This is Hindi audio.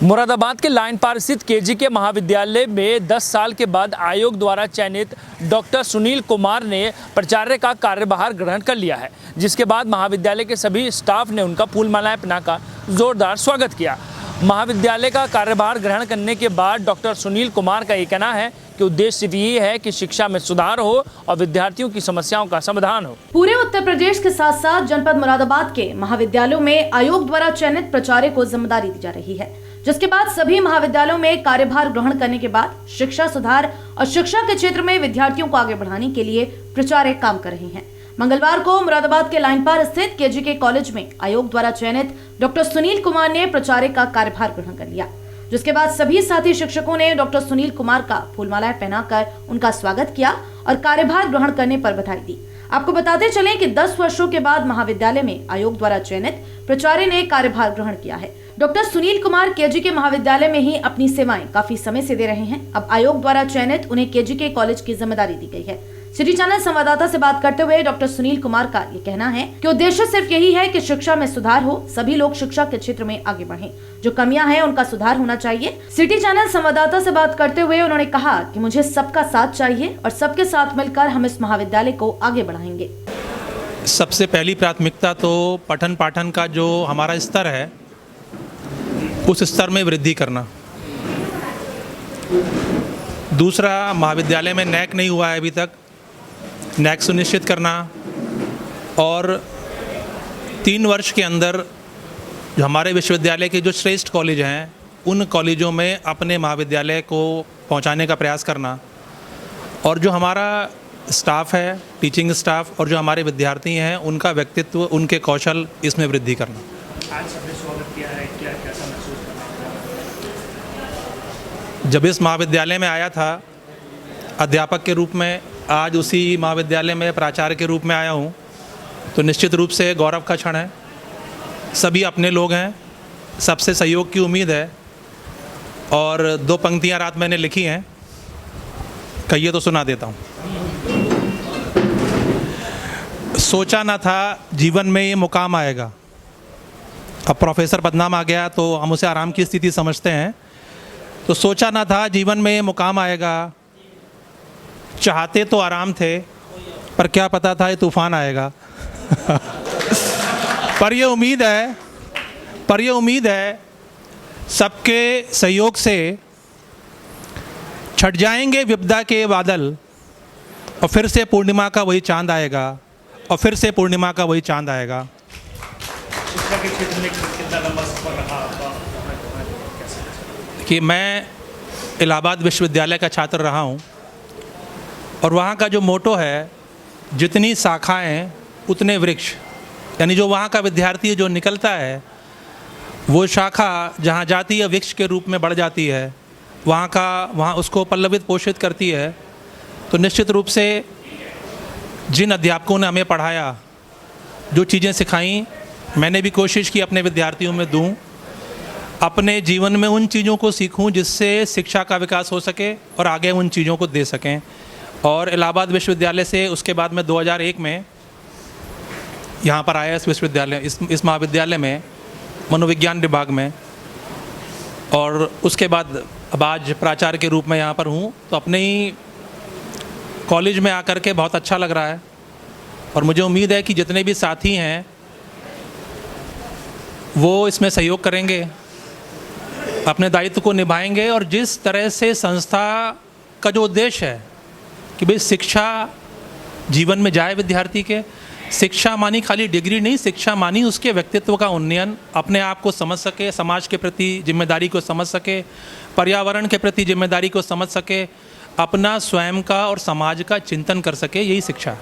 मुरादाबाद के लाइन पार स्थित केजी के महाविद्यालय में 10 साल के बाद आयोग द्वारा चयनित डॉक्टर सुनील कुमार ने प्राचार्य का कार्यभार ग्रहण कर लिया है, जिसके बाद महाविद्यालय के सभी स्टाफ ने उनका फूल मालाएं पहनाकर जोरदार स्वागत किया। महाविद्यालय का कार्यभार ग्रहण करने के बाद डॉक्टर सुनील कुमार का ये कहना है कि उद्देश्य सिर्फ यही है कि शिक्षा में सुधार हो और विद्यार्थियों की समस्याओं का समाधान हो। पूरे उत्तर प्रदेश के साथ साथ जनपद मुरादाबाद के महाविद्यालयों में आयोग द्वारा चयनित प्राचार्य को जिम्मेदारी दी जा रही है, जिसके बाद सभी महाविद्यालयों में कार्यभार ग्रहण करने के बाद शिक्षा सुधार और शिक्षा के क्षेत्र में विद्यार्थियों को आगे बढ़ाने के लिए प्राचार्य काम कर रहे हैं। मंगलवार को मुरादाबाद के लाइन पार स्थित केजी के कॉलेज में आयोग द्वारा चयनित डॉक्टर सुनील कुमार ने प्राचार्य का कार्यभार ग्रहण कर लिया, जिसके बाद सभी साथी शिक्षकों ने डॉक्टर सुनील कुमार का फूलमालाएं पहनाकर उनका स्वागत किया और कार्यभार ग्रहण करने पर बधाई दी। आपको बताते चलें कि 10 वर्षों के बाद महाविद्यालय में आयोग द्वारा चयनित प्राचार्य ने कार्यभार ग्रहण किया है। डॉक्टर सुनील कुमार केजी के महाविद्यालय में ही अपनी सेवाएं काफी समय से दे रहे हैं। अब आयोग द्वारा चयनित उन्हें केजी के कॉलेज की जिम्मेदारी दी गई है। सिटी चैनल संवाददाता से बात करते हुए डॉक्टर सुनील कुमार का ये कहना है कि उद्देश्य सिर्फ यही है कि शिक्षा में सुधार हो, सभी लोग शिक्षा के क्षेत्र में आगे बढ़ें, जो कमियां हैं उनका सुधार होना चाहिए। सिटी चैनल संवाददाता से बात करते हुए उन्होंने कहा कि मुझे सबका साथ चाहिए और सबके साथ मिलकर हम इस महाविद्यालय को आगे बढ़ाएंगे। सबसे पहली प्राथमिकता तो पठन पाठन का जो हमारा स्तर है उस स्तर में वृद्धि करना। दूसरा, महाविद्यालय में नैक नहीं हुआ है अभी तक, नैक सुनिश्चित करना। और 3 वर्ष के अंदर जो हमारे विश्वविद्यालय के जो श्रेष्ठ कॉलेज हैं उन कॉलेजों में अपने महाविद्यालय को पहुंचाने का प्रयास करना। और जो हमारा स्टाफ है, टीचिंग स्टाफ, और जो हमारे विद्यार्थी हैं उनका व्यक्तित्व, उनके कौशल, इसमें वृद्धि करना। आज सबने स्वागत किया है, क्या कैसा महसूस कर रहे हैं? जब इस महाविद्यालय में आया था अध्यापक के रूप में, आज उसी महाविद्यालय में प्राचार्य के रूप में आया हूँ, तो निश्चित रूप से गौरव का क्षण है। सभी अपने लोग हैं, सबसे सहयोग की उम्मीद है। और 2 पंक्तियाँ रात मैंने लिखी हैं, कहिए तो सुना देता हूँ। सोचा ना था जीवन में ये मुकाम आएगा। अब प्रोफेसर बदनाम आ गया तो हम उसे आराम की स्थिति समझते हैं। तो सोचा ना था जीवन में ये मुकाम आएगा, चाहते तो आराम थे, पर क्या पता था ये तूफान आएगा। पर ये उम्मीद है सबके सहयोग से छट जाएंगे विपदा के बादल, और फिर से पूर्णिमा का वही चांद आएगा, और फिर से पूर्णिमा का वही चांद आएगा। शिक्षा के क्षेत्र में कितना लंबा सफर रहा आपका? कि मैं इलाहाबाद विश्वविद्यालय का छात्र रहा हूँ, और वहाँ का जो मोटो है, जितनी शाखाएं उतने वृक्ष, यानी जो वहाँ का विद्यार्थी जो निकलता है वो शाखा जहाँ जाती है वृक्ष के रूप में बढ़ जाती है, वहाँ उसको पल्लवित पोषित करती है। तो निश्चित रूप से जिन अध्यापकों ने हमें पढ़ाया, जो चीज़ें सिखाई, मैंने भी कोशिश की अपने विद्यार्थियों में दूँ, अपने जीवन में उन चीज़ों को सीखूं जिससे शिक्षा का विकास हो सके और आगे उन चीज़ों को दे सकें। और इलाहाबाद विश्वविद्यालय से उसके बाद मैं 2001 में यहाँ पर आया इस विश्वविद्यालय, इस महाविद्यालय में मनोविज्ञान विभाग में, और उसके बाद अब आज प्राचार्य के रूप में यहाँ पर हूँ। तो अपने ही कॉलेज में आकर के बहुत अच्छा लग रहा है, और मुझे उम्मीद है कि जितने भी साथी हैं वो इसमें सहयोग करेंगे, अपने दायित्व को निभाएंगे। और जिस तरह से संस्था का जो उद्देश्य है कि भाई शिक्षा जीवन में जाए विद्यार्थी के, शिक्षा मानी खाली डिग्री नहीं, शिक्षा मानी उसके व्यक्तित्व का उन्नयन, अपने आप को समझ सके, समाज के प्रति जिम्मेदारी को समझ सके, पर्यावरण के प्रति जिम्मेदारी को समझ सके, अपना स्वयं का और समाज का चिंतन कर सके, यही शिक्षा है।